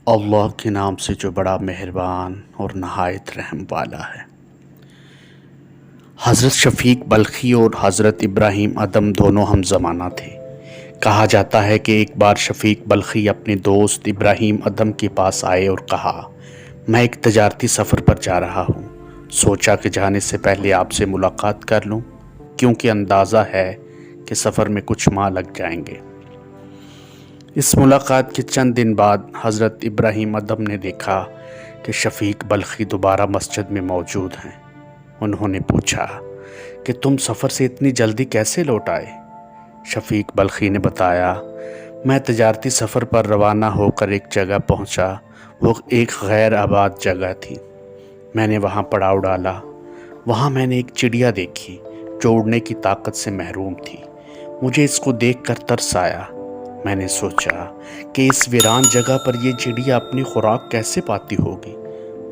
اللہ کے نام سے جو بڑا مہربان اور نہایت رحم والا ہے۔ حضرت شفیق بلخی اور حضرت ابراہیم ادم دونوں ہم زمانہ تھے۔ کہا جاتا ہے کہ ایک بار شفیق بلخی اپنے دوست ابراہیم ادم کے پاس آئے اور کہا، میں ایک تجارتی سفر پر جا رہا ہوں، سوچا کہ جانے سے پہلے آپ سے ملاقات کر لوں، کیونکہ اندازہ ہے کہ سفر میں کچھ ماہ لگ جائیں گے۔ اس ملاقات کے چند دن بعد حضرت ابراہیم ادم نے دیکھا کہ شفیق بلخی دوبارہ مسجد میں موجود ہیں۔ انہوں نے پوچھا کہ تم سفر سے اتنی جلدی کیسے لوٹ آئے؟ شفیق بلخی نے بتایا، میں تجارتی سفر پر روانہ ہو کر ایک جگہ پہنچا، وہ ایک غیر آباد جگہ تھی۔ میں نے وہاں پڑاؤ ڈالا۔ وہاں میں نے ایک چڑیا دیکھی جو اڑنے کی طاقت سے محروم تھی۔ مجھے اس کو دیکھ کر ترس آیا۔ میں نے سوچا کہ اس ویران جگہ پر یہ چڑیا اپنی خوراک کیسے پاتی ہوگی۔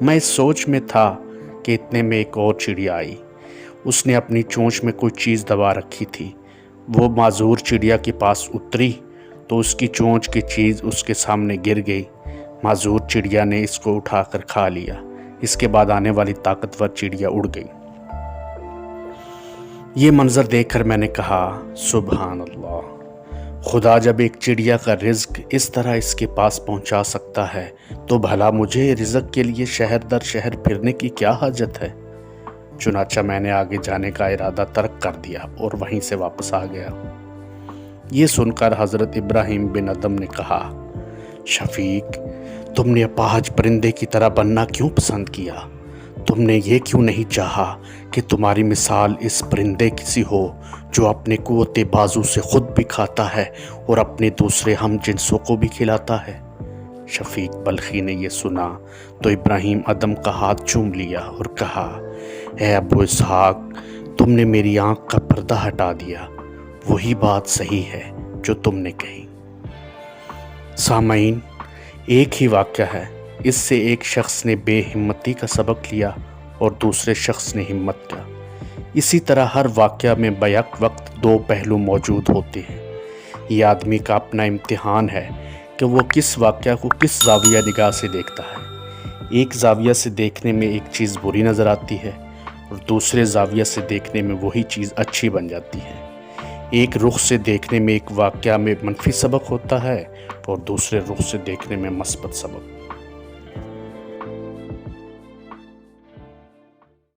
میں اس سوچ میں تھا کہ اتنے میں ایک اور چڑیا آئی۔ اس نے اپنی چونچ میں کوئی چیز دبا رکھی تھی۔ وہ معذور چڑیا کے پاس اتری تو اس کی چونچ کی چیز اس کے سامنے گر گئی۔ معذور چڑیا نے اس کو اٹھا کر کھا لیا۔ اس کے بعد آنے والی طاقتور چڑیا اڑ گئی۔ یہ منظر دیکھ کر میں نے کہا، سبحان اللہ! خدا جب ایک چڑیا کا رزق اس طرح اس کے پاس پہنچا سکتا ہے تو بھلا مجھے رزق کے لیے شہر در شہر پھرنے کی کیا حاجت ہے؟ چنانچہ میں نے آگے جانے کا ارادہ ترک کر دیا اور وہیں سے واپس آ گیا۔ یہ سن کر حضرت ابراہیم بن ادم نے کہا، شفیق، تم نے اپاہج پرندے کی طرح بننا کیوں پسند کیا؟ تم نے یہ کیوں نہیں چاہا کہ تمہاری مثال اس پرندے کی ہو جو اپنے قوت بازو سے خود بھی کھاتا ہے اور اپنے دوسرے ہم جنسوں کو بھی کھلاتا ہے؟ شفیق بلخی نے یہ سنا تو ابراہیم ادم کا ہاتھ چوم لیا اور کہا، اے ابو اسحاق، تم نے میری آنکھ کا پردہ ہٹا دیا۔ وہی بات صحیح ہے جو تم نے کہی۔ سامعین، ایک ہی واقعہ ہے۔ اس سے ایک شخص نے بے ہمتی کا سبق لیا اور دوسرے شخص نے ہمت کا۔ اسی طرح ہر واقعہ میں بیک وقت دو پہلو موجود ہوتے ہیں۔ یہ آدمی کا اپنا امتحان ہے کہ وہ کس واقعہ کو کس زاویہ نگاہ سے دیکھتا ہے۔ ایک زاویہ سے دیکھنے میں ایک چیز بری نظر آتی ہے اور دوسرے زاویہ سے دیکھنے میں وہی چیز اچھی بن جاتی ہے۔ ایک رخ سے دیکھنے میں ایک واقعہ میں منفی سبق ہوتا ہے اور دوسرے رخ سے دیکھنے میں مثبت سبق۔